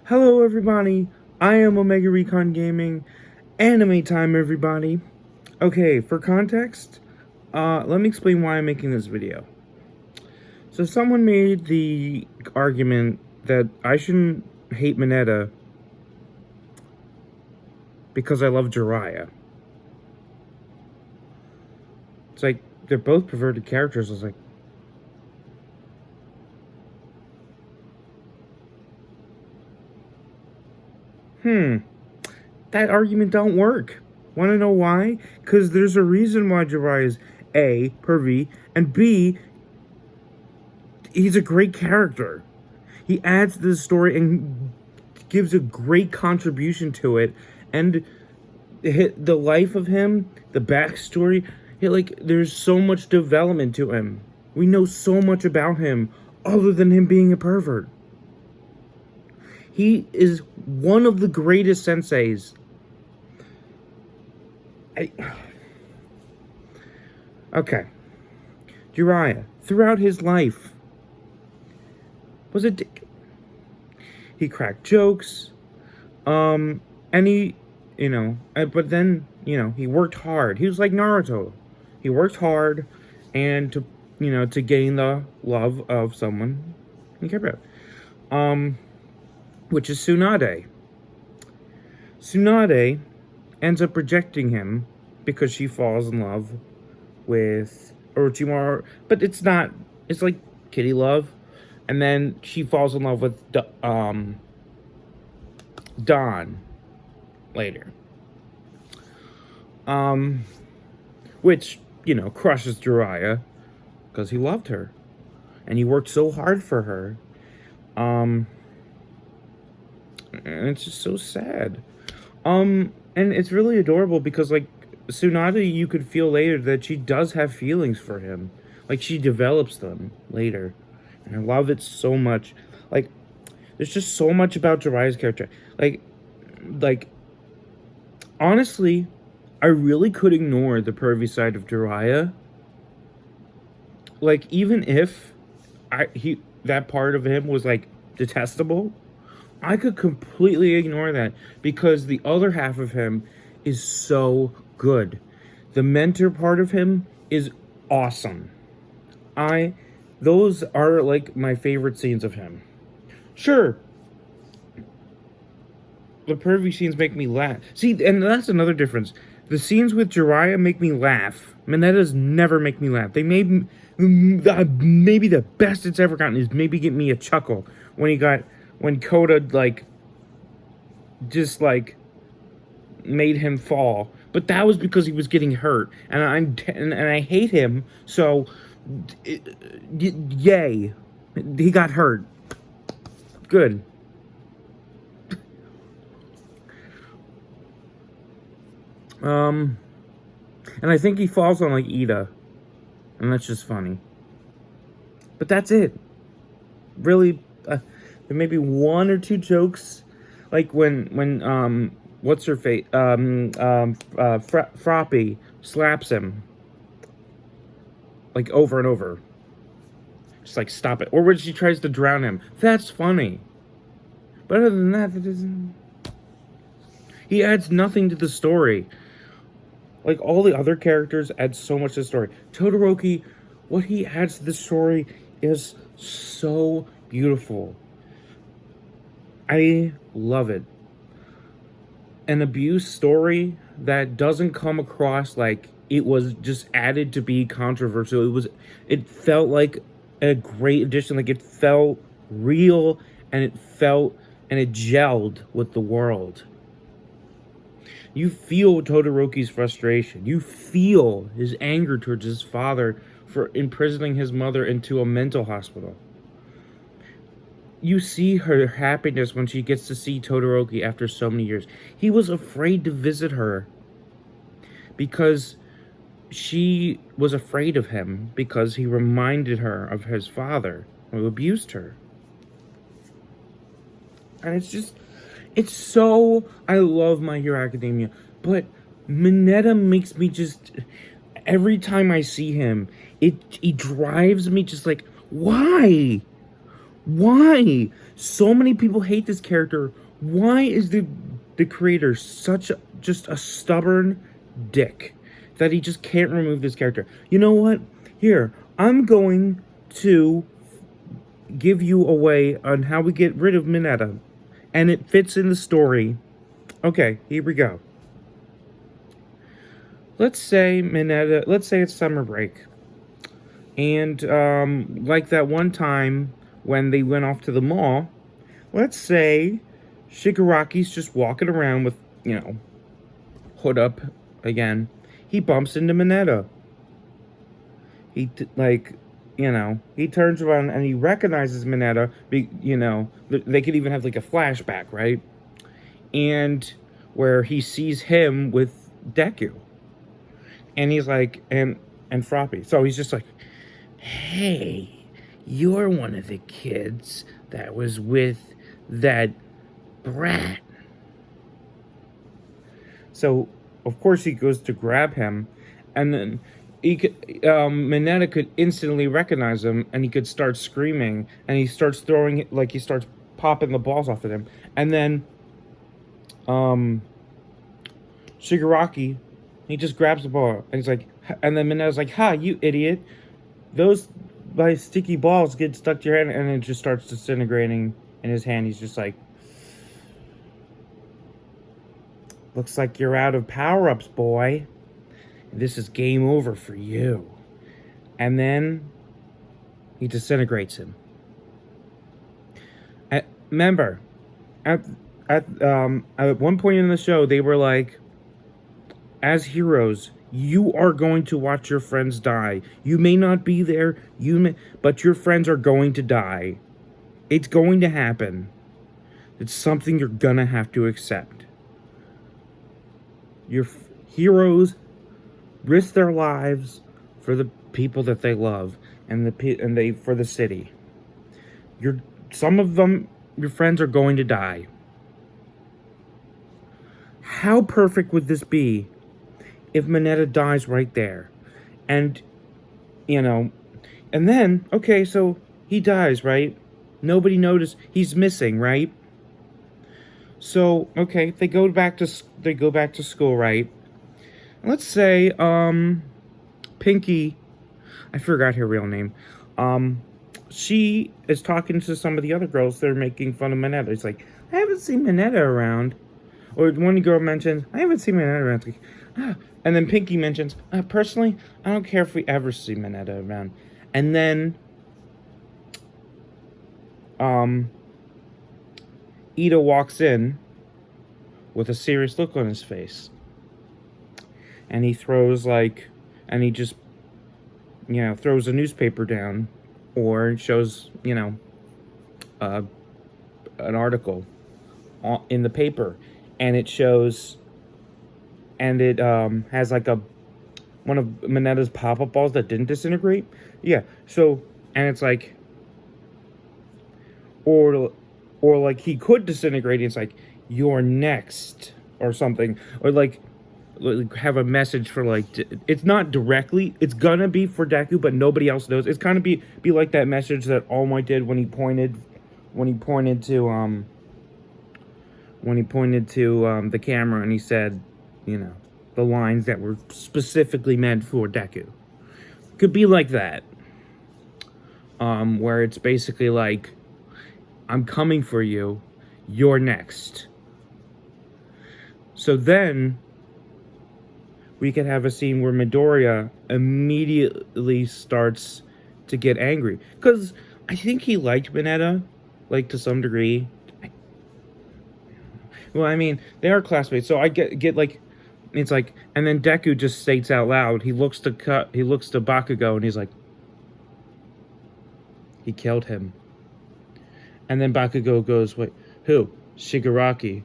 Hello everybody, I am Omega Recon Gaming. Anime time everybody. Okay, for context, let me explain why I'm making this video. So someone made the argument that I shouldn't hate Mineta because I love Jiraiya. It's like, they're both perverted characters. I was like, that argument don't work. Want to know why? Because there's a reason why Jiraiya is A, pervy, and B, he's a great character. He adds to the story and gives a great contribution to it, and the life of him, the backstory, there's so much development to him. We know so much about him other than him being a pervert. He is one of the greatest senseis. Okay. Jiraiya, throughout his life, was a dick. He cracked jokes, and he, but then, he worked hard. He was like Naruto. He worked hard, and to gain the love of someone he cared about. Which is Tsunade. Tsunade ends up rejecting him because she falls in love with Orochimaru, but it's like kitty love. And then she falls in love with Dawn later. Which, crushes Jiraiya because he loved her. And he worked so hard for her. And it's just so sad. And it's really adorable because, like, Tsunade, you could feel later that she does have feelings for him. Like, she develops them later. And I love it so much. Like, there's just so much about Jiraiya's character. Like, honestly, I really could ignore the pervy side of Jiraiya. Like, even if that part of him was, like, detestable, I could completely ignore that because the other half of him is so good. The mentor part of him is awesome. Those are, like, my favorite scenes of him. Sure, the pervy scenes make me laugh. See, and that's another difference. The scenes with Jiraiya make me laugh. Mineta's never make me laugh. They made maybe the best it's ever gotten is maybe get me a chuckle when Koda, just made him fall. But that was because he was getting hurt, and I hate him. So, yay, he got hurt. Good. And I think he falls on, like, Ida, and that's just funny. But that's it. Really, there may be one or two jokes, like when what's her face, Froppy slaps him, like, over and over. Just like, stop it. Or when she tries to drown him. That's funny. But other than that, he adds nothing to the story. Like, all the other characters add so much to the story. Todoroki, what he adds to the story is so beautiful. I love it. An abuse story that doesn't come across like it was just added to be controversial. It felt like a great addition. Like, it felt real, and it gelled with the world. You feel Todoroki's frustration. You feel his anger towards his father for imprisoning his mother into a mental hospital. You see her happiness when she gets to see Todoroki after so many years. He was afraid to visit her because she was afraid of him because he reminded her of his father who abused her. And it's so, I love My Hero Academia, but Mineta makes me just, every time I see him, he drives me just like, why? Why? So many people hate this character. Why is the creator such just a stubborn dick that he just can't remove this character? You know what? Here, I'm going to give you a way on how we get rid of Mineta, and it fits in the story. Okay, here we go. Let's say Mineta. Let's say it's summer break, and like that one time when they went off to the mall. Let's say Shigaraki's just walking around with, hood up again. He bumps into Mineta. He turns around and he recognizes Mineta. They could even have like a flashback, right? And where he sees him with Deku. And he's like, and Froppy. So he's just like, hey, you're one of the kids that was with that brat. So, of course, he goes to grab him, and then Mineta could instantly recognize him, and he could start screaming, and he starts he starts popping the balls off of him, and then, Shigaraki, he just grabs the ball, and he's like, and then Mineta's like, "Ha, you idiot! Those my sticky balls get stuck to your hand," and it just starts disintegrating in his hand. He's just like, looks like you're out of power-ups, boy. This is game over for you. And then he disintegrates him. Remember, at one point in the show, they were like, as heroes, you are going to watch your friends die. You may not be there, but your friends are going to die. It's going to happen. It's something you're gonna have to accept. Your heroes risk their lives for the people that they love and for the city. Some of them, your friends are going to die. How perfect would this be if Mineta dies right there? And and then, okay, so he dies, right? Nobody noticed. He's missing, right? So, okay, they go back to school, right? Let's say, Pinky, I forgot her real name. She is talking to some of the other girls. They're making fun of Mineta. It's like, I haven't seen Mineta around. Or one girl mentions, I haven't seen Mineta around. It's like, ah. And then Pinky mentions, personally, I don't care if we ever see Mineta around. And then, Ida walks in with a serious look on his face. And he throws throws a newspaper down, or shows, an article in the paper, and it shows, and it has like one of Mineta's pop-up balls that didn't disintegrate. Yeah, so, and it's like, or like he could disintegrate, and it's like, you're next, or something, or like have a message for it's not directly, it's gonna be for Deku, but nobody else knows. It's kind of be like that message that All Might did when he pointed to the camera, and he said, the lines that were specifically meant for Deku. Could be like that, where it's basically like, I'm coming for you, you're next. So then we could have a scene where Midoriya immediately starts to get angry. Because I think he liked Mineta, to some degree. Well, I mean, they are classmates, so I get it's like, and then Deku just states out loud, he looks to Bakugo, and he's like, he killed him. And then Bakugo goes, wait, who? Shigaraki.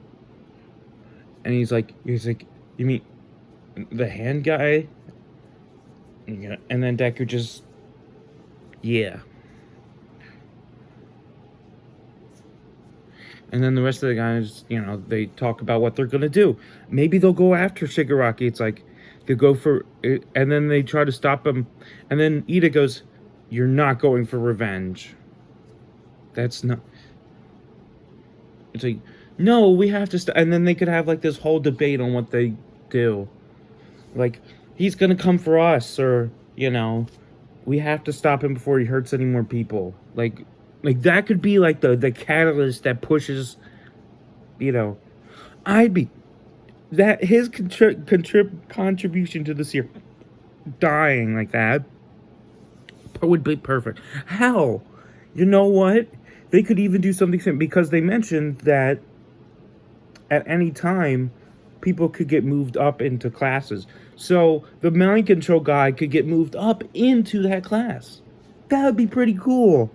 And he's like, you mean the hand guy? Yeah. And then Deku just, yeah. And then the rest of the guys, they talk about what they're gonna do. Maybe they'll go after Shigaraki. It's like, they go for it, and then they try to stop him. And then Ida goes, you're not going for revenge. That's not. It's like, no, we have to and then they could have like this whole debate on what they do. Like, he's gonna come for us, or we have to stop him before he hurts any more people. Like that could be like the catalyst that pushes. I'd be that his contribution to this year, dying like that would be perfect. Hell, you know what? They could even do something because they mentioned that at any time people could get moved up into classes. So the mind control guy could get moved up into that class. That would be pretty cool.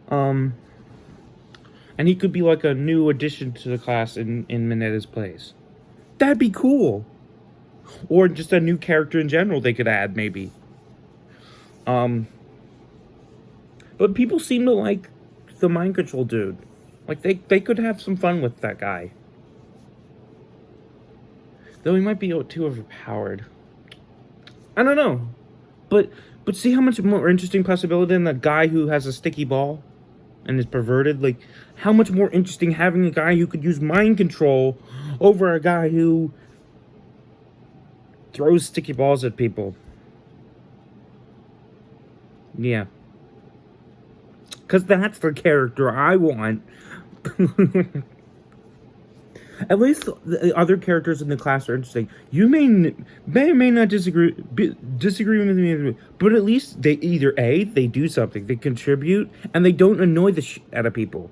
And he could be like a new addition to the class in Mineta's place. That'd be cool. Or just a new character in general they could add, maybe. But people seem to like the mind control dude. Like, they could have some fun with that guy. Though he might be too overpowered. I don't know. But see how much more interesting possibility than the guy who has a sticky ball and is perverted? Like, how much more interesting having a guy who could use mind control over a guy who throws sticky balls at people. Yeah. Because that's the character I want. At least the other characters in the class are interesting. You may or may not disagree with me, but at least they either they do something, they contribute, and they don't annoy the shit out of people.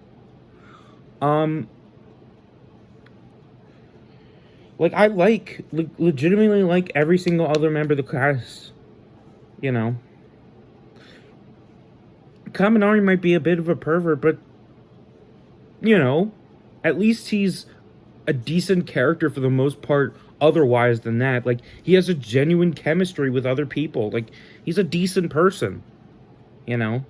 Like, I legitimately like every single other member of the class. Kaminari might be a bit of a pervert, but at least he's a decent character for the most part. Otherwise than that, like, he has a genuine chemistry with other people. Like, he's a decent person, and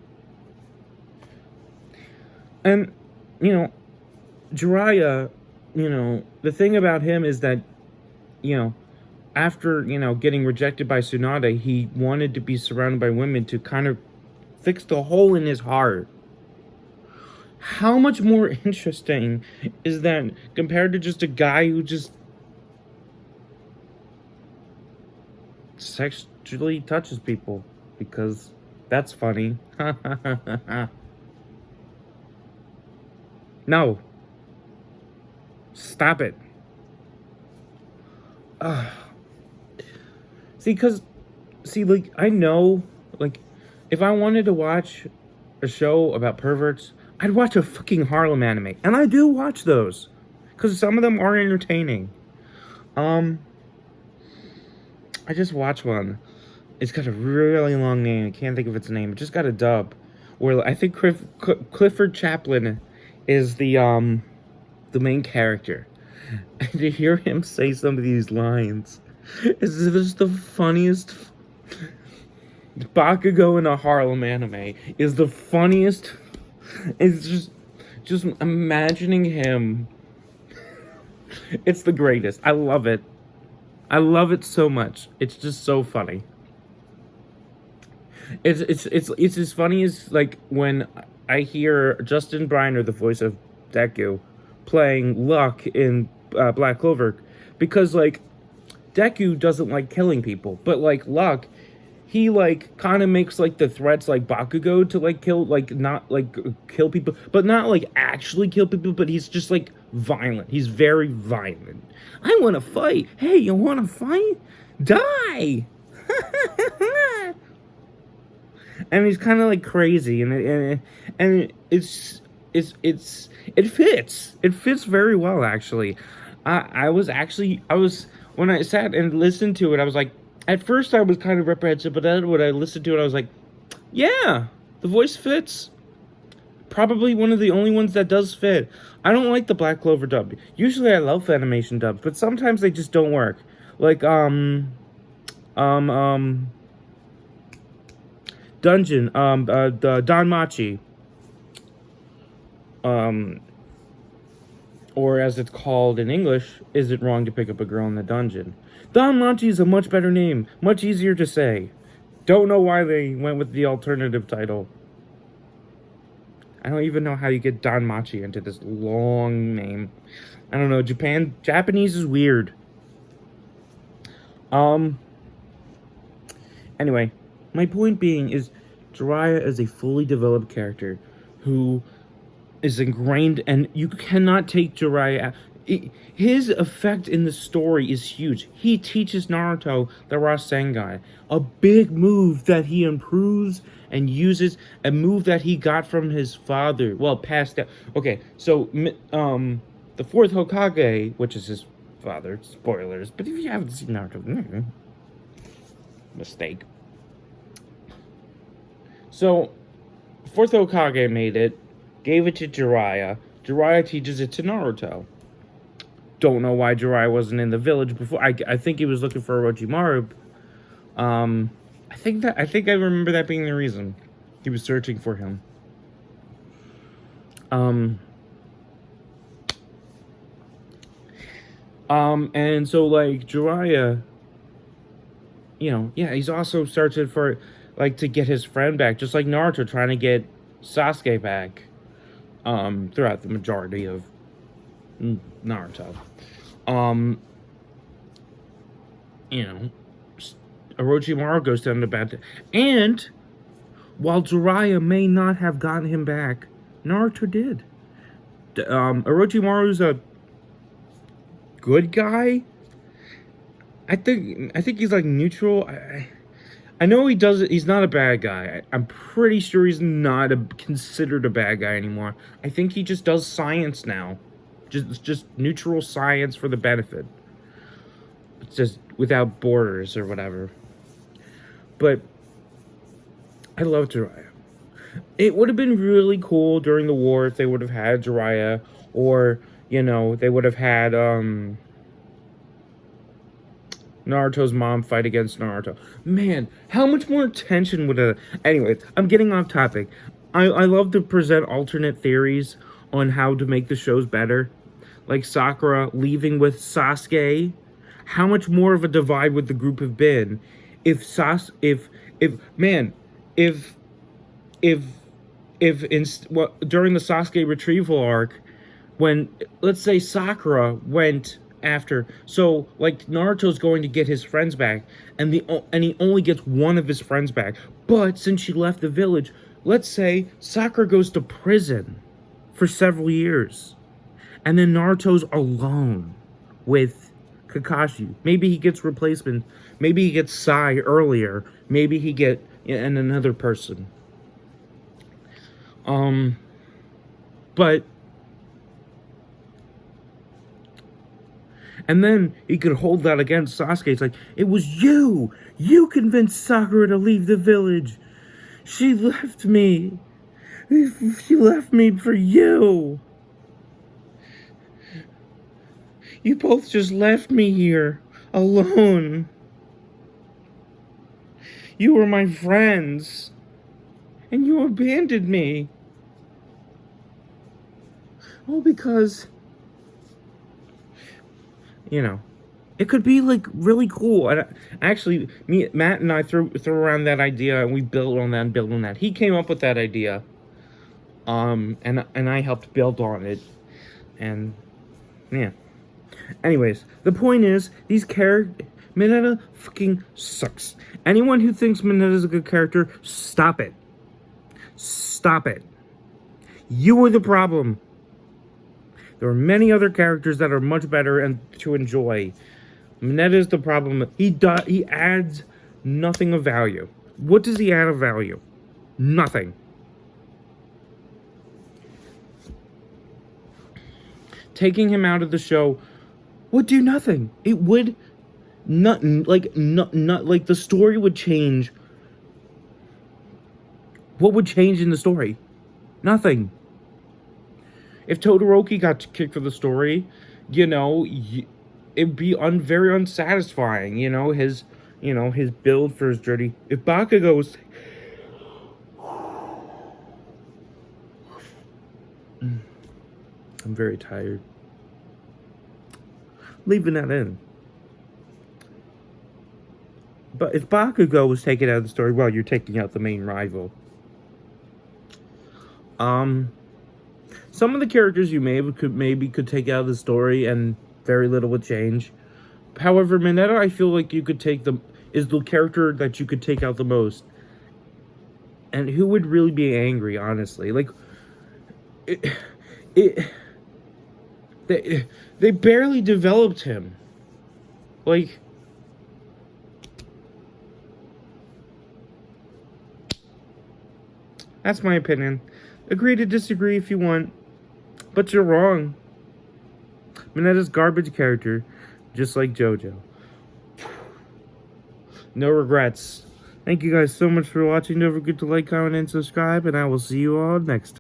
Jiraiya, the thing about him is that after getting rejected by Tsunade, he wanted to be surrounded by women to kind of fix the hole in his heart. How much more interesting is that compared to just a guy who just sexually touches people? Because that's funny. No. Stop it. Like, I know, like, if I wanted to watch a show about perverts, I'd watch a fucking Harlem anime. And I do watch those. Because some of them are entertaining. I just watched one. It's got a really long name. I can't think of its name. It just got a dub. Where I think Clifford Chaplin is the main character. And to hear him say some of these lines is just the funniest. Bakugo in a Harlem anime is the funniest. It's just imagining him. It's the greatest. I love it. I love it so much. It's just so funny. It's as funny as, like, when I hear Justin Briner, the voice of Deku, playing Luck in Black Clover, because, like, Deku doesn't like killing people, but, like, Luck, he, like, kind of makes, like, the threats like Bakugo to, like, kill, like, not, like, kill people, but not, like, actually kill people, but he's just, like, violent. He's very violent. I want to fight. Hey, you want to fight? Die! And he's kind of, like, crazy, and it fits. It fits very well, actually. When I sat and listened to it, I was like, at first I was kind of reprehensive, but then when I listened to it, I was like, yeah, the voice fits. Probably one of the only ones that does fit. I don't like the Black Clover dub. Usually I love animation dubs, but sometimes they just don't work. Like, Dungeon, the Danmachi. Or as it's called in English, Is It Wrong to Pick Up a Girl in the Dungeon? Danmachi is a much better name, much easier to say. Don't know why they went with the alternative title. I don't even know how you get Danmachi into this long name. I don't know. Japanese is weird. Um. Anyway, my point being is, Jiraiya is a fully developed character who is ingrained, and you cannot take Jiraiya out. His effect in the story is huge. He teaches Naruto the Rasengan, a big move that he improves and uses, a move that he got from his father. Well, passed down. Okay, so the fourth Hokage, which is his father. Spoilers, but if you haven't seen Naruto, mistake. So, fourth Hokage made it, gave it to Jiraiya. Jiraiya teaches it to Naruto. Don't know why Jiraiya wasn't in the village before. I think he was looking for Orochimaru. I think I remember that being the reason he was searching for him. And so like Jiraiya, yeah, he's also searching for like to get his friend back, just like Naruto trying to get Sasuke back. Throughout the majority of Naruto. Orochimaru goes down to bad. And while Jiraiya may not have gotten him back, Naruto did. Orochimaru's a good guy. I think he's like neutral. I know he does it. He's not a bad guy. I'm pretty sure he's not considered a bad guy anymore. I think he just does science now, just neutral science for the benefit. It's just without borders or whatever. But I love Jiraiya. It would have been really cool during the war if they would have had Jiraiya, or they would have had Naruto's mom fight against Naruto. Man, how much more tension would have... Anyways, I'm getting off topic. I love to present alternate theories on how to make the shows better. Like Sakura leaving with Sasuke. How much more of a divide would the group have been if during the Sasuke retrieval arc, when, let's say, Sakura went after, so like Naruto's going to get his friends back, and he only gets one of his friends back, but since she left the village, let's say Sakura goes to prison for several years, and then Naruto's alone with Kakashi. Maybe he gets replacement, maybe he gets Sai earlier, maybe he get and another person. But and then he could hold that against Sasuke. It's like, it was you! You convinced Sakura to leave the village! She left me! She left me for you! You both just left me here, alone. You were my friends, and you abandoned me. All because... it could be like really cool. And actually, Matt and I threw around that idea, and we built on that. He came up with that idea, and I helped build on it, and yeah. Anyways, the point is, Mineta fucking sucks. Anyone who thinks Mineta's a good character, stop it. Stop it. You are the problem. There are many other characters that are much better and to enjoy. Mineta is the problem. He adds nothing of value. What does he add of value? Nothing. Taking him out of the show would do nothing. It would not like the story would change. What would change in the story? Nothing. If Todoroki got kicked for the story, it'd be very unsatisfying. His build for his journey. If Bakugo was... I'm very tired. Leaving that in. But if Bakugo was taken out of the story, well, you're taking out the main rival. Um, some of the characters you maybe could take out of the story, and very little would change. However, Mineta, I feel like you could take the is the character that you could take out the most. And who would really be angry, honestly? Like, it, it they barely developed him. Like, that's my opinion. Agree to disagree if you want, but you're wrong. Mineta's garbage character, just like JoJo. No regrets. Thank you guys so much for watching. Don't forget to like, comment, and subscribe, and I will see you all next time.